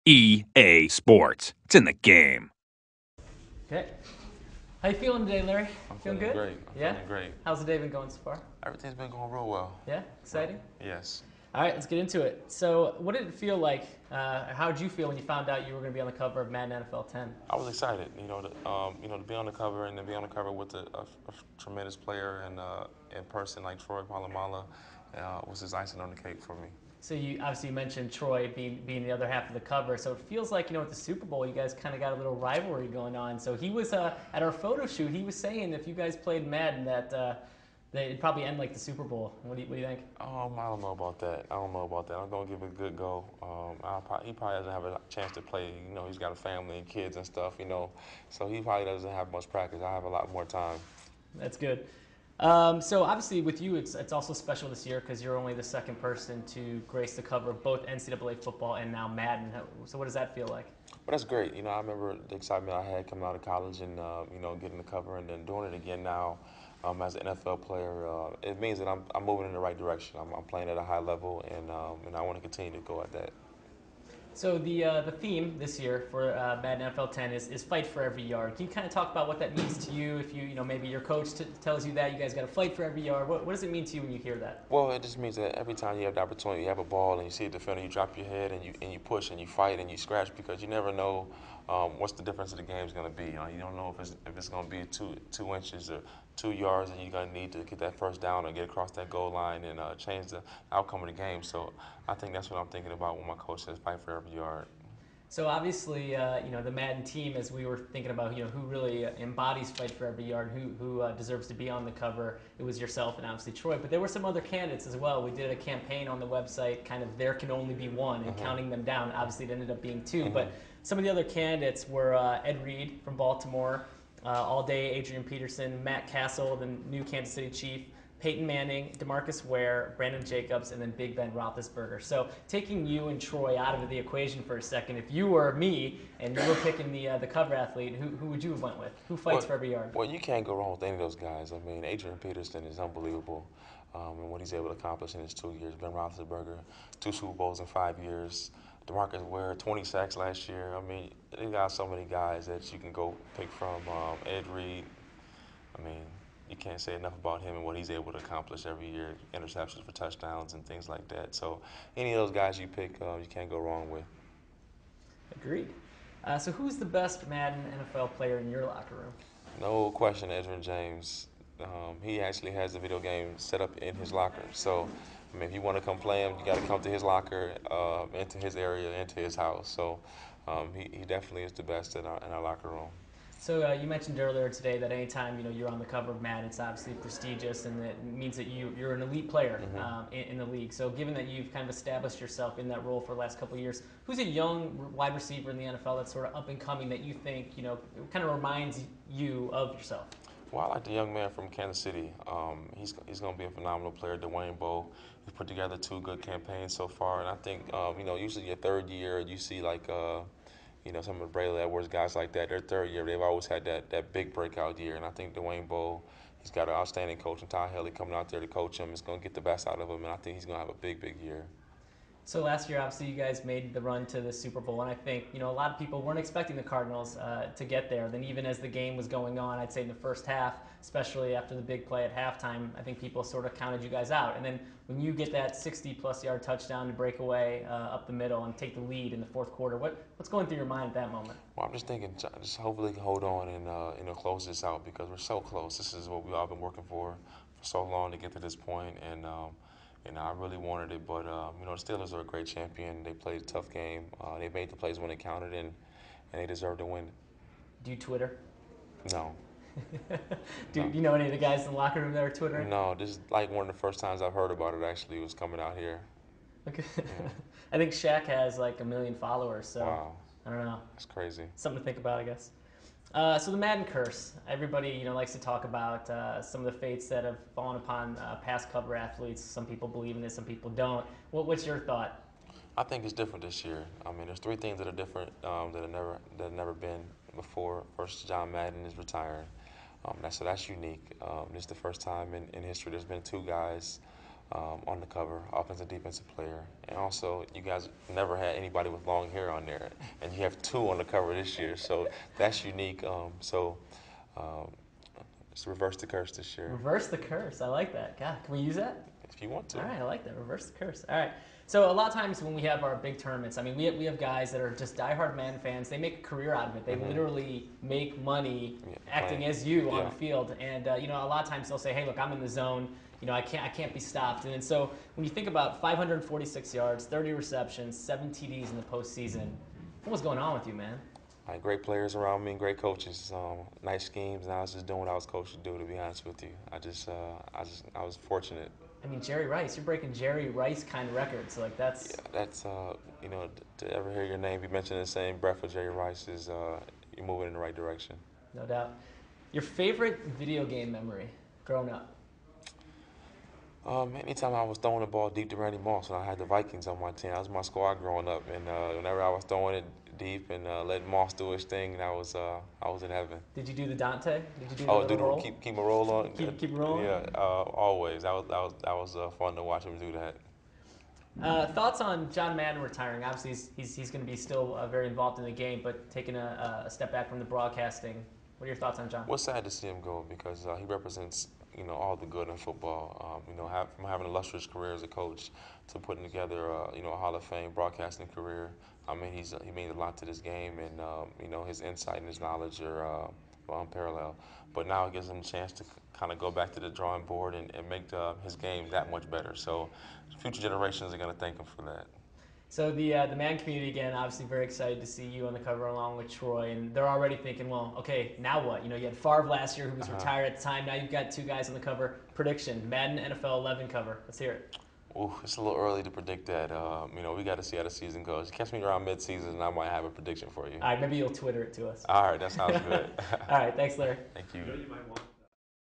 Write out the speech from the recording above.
EA Sports. It's in the game. Okay. How you feeling today, Larry? I'm Feeling feeling good? great. I'm Yeah? feeling great. How's the day been going so far? Everything's been going real well. Yeah? Exciting? Yes. All right, let's get into it. So, what did it feel like? How did you feel when you found out you were going to be on the cover of Madden NFL 10? I was excited, to be on the cover and to be on the cover with a tremendous player and in person like Troy Polamalu was his icing on the cake for me. So, you obviously mentioned Troy being the other half of the cover. So, it feels like, with the Super Bowl, you guys kind of got a little rivalry going on. So, he was at our photo shoot, he was saying if you guys played Madden that it'd probably end like the Super Bowl. What do you think? I don't know about that. I'm gonna give it a good go. He probably doesn't have a chance to play. He's got a family and kids and stuff. So he probably doesn't have much practice. I have a lot more time. That's good. So obviously with you, it's also special this year because you're only the second person to grace the cover of both NCAA football and now Madden. So what does that feel like? But that's great. I remember the excitement I had coming out of college and getting the cover and then doing it again now as an NFL player. It means that I'm moving in the right direction. I'm playing at a high level and I want to continue to go at that. So the theme this year for Madden NFL 10 is fight for every yard. Can you kind of talk about what that means to you? If maybe your coach tells you that you guys got to fight for every yard. What does it mean to you when you hear that? Well, it just means that every time you have the opportunity, you have a ball and you see a defender, you drop your head and you push and you fight and you scratch because you never know what's the difference of the game is going to be. You don't know if it's going to be two inches or 2 yards that you're going to need to get that first down or get across that goal line and change the outcome of the game. So I think that's what I'm thinking about when my coach says fight for every yard. So obviously, the Madden team, as we were thinking about, who really embodies fight for every yard, who deserves to be on the cover. It was yourself and obviously Troy, but there were some other candidates as well. We did a campaign on the website, kind of there can only be one, and counting them down. Obviously, it ended up being two, but some of the other candidates were Ed Reed from Baltimore, All Day Adrian Peterson, Matt Castle, the new Kansas City Chief, Peyton Manning, DeMarcus Ware, Brandon Jacobs, and then Big Ben Roethlisberger. So taking you and Troy out of the equation for a second, if you were me and you were picking the cover athlete, who would you have went with? Who fights for every yard? Well, you can't go wrong with any of those guys. I mean, Adrian Peterson is unbelievable and what he's able to accomplish in his 2 years. Ben Roethlisberger, 2 Super Bowls in 5 years. DeMarcus Ware, 20 sacks last year. I mean, they got so many guys that you can go pick from. Ed Reed, I mean, you can't say enough about him and what he's able to accomplish every year, interceptions for touchdowns and things like that. So any of those guys you pick, you can't go wrong with. Agreed. So who's the best Madden NFL player in your locker room? No question, Edgerrin James. He actually has the video game set up in his locker. So, I mean, if you want to come play him, you got to come to his locker, into his area, into his house. So, he definitely is the best in our locker room. So you mentioned earlier today that anytime you're on the cover of Madden, it's obviously prestigious, and it means that you're an elite player in the league. So given that you've kind of established yourself in that role for the last couple of years, who's a young wide receiver in the NFL that's sort of up and coming that you think kind of reminds you of yourself? Well, I like the young man from Kansas City. He's going to be a phenomenal player, Dwayne Bowe. He's put together 2 good campaigns so far, and I think usually your third year you see like. Some of the Braylon Edwards guys like that, their third year, they've always had that big breakout year. And I think Dwayne Bowe, he's got an outstanding coach, and Ty Haley coming out there to coach him is going to get the best out of him, and I think he's going to have a big, big year. So last year, obviously, you guys made the run to the Super Bowl, and I think a lot of people weren't expecting the Cardinals to get there. Then even as the game was going on, I'd say in the first half, especially after the big play at halftime, I think people sort of counted you guys out. And then when you get that 60-plus yard touchdown to break away up the middle and take the lead in the fourth quarter, what's going through your mind at that moment? Well, I'm just thinking, just hopefully hold on and close this out because we're so close. This is what we've all been working for so long to get to this point, and I really wanted it, but the Steelers are a great champion. They played a tough game. They made the plays when it counted, and they deserve to win. Do you Twitter? No. Do you know any of the guys in the locker room that are Twittering? No, this is like one of the first times I've heard about it. Actually, was coming out here. Okay. I think Shaq has like 1 million followers, so Wow, I don't know. that's crazy. Something to think about, I guess. So the Madden curse. Everybody, likes to talk about some of the fates that have fallen upon past cover athletes. Some people believe in this, some people don't. What's your thought? I think it's different this year. I mean, there's 3 things that are different that have never been before. First, John Madden is retiring. That's unique. This is the first time in history there's been 2 guys on the cover, offensive defensive player. And also, you guys never had anybody with long hair on there, and you have 2 on the cover this year, so that's unique. Um, Let's reverse the curse this year. Reverse the curse. I like that. God, can we use that? If you want to. All right, I like that. Reverse the curse. All right. So a lot of times when we have our big tournaments, I mean, we have guys that are just diehard Madden fans. They make a career out of it. They literally make money acting as you on the field. And a lot of times they'll say, "Hey, look, I'm in the zone. I can't be stopped." And so when you think about 546 yards, 30 receptions, 7 TDs in the postseason, what's going on with you, man? Great players around me, great coaches, nice schemes, and I was just doing what I was coached to do. To be honest with you, I was fortunate. I mean, Jerry Rice, you're breaking Jerry Rice kind of records. So, that's. Yeah, that's to ever hear your name be mentioned in the same breath with Jerry Rice is you're moving in the right direction. No doubt. Your favorite video game memory growing up? Anytime I was throwing the ball deep to Randy Moss, when I had the Vikings on my team, that was my squad growing up, and whenever I was throwing it deep and letting Moss do his thing, I was in heaven. Did you do the Dante? Did you do the roll? Keep a roll on. Keep rolling. Yeah, always. That was fun to watch him do that. Thoughts on John Madden retiring? Obviously, he's going to be still very involved in the game, but taking a step back from the broadcasting. What are your thoughts on John? Well, sad to see him go because he represents all the good in football. From having an illustrious career as a coach to putting together a Hall of Fame broadcasting career. I mean, he made a lot to this game, and his insight and his knowledge are unparalleled. But now it gives him a chance to kind of go back to the drawing board and make his game that much better. So future generations are going to thank him for that. So the Madden community, again, obviously very excited to see you on the cover along with Troy, and they're already thinking, well, okay, now what? You had Favre last year who was retired at the time. Now you've got 2 guys on the cover. Prediction, Madden NFL 11 cover. Let's hear it. Ooh, it's a little early to predict that. We got to see how the season goes. Catch me around mid-season, and I might have a prediction for you. All right, maybe you'll Twitter it to us. All right, that sounds good. All right, thanks, Larry. Thank you. You might want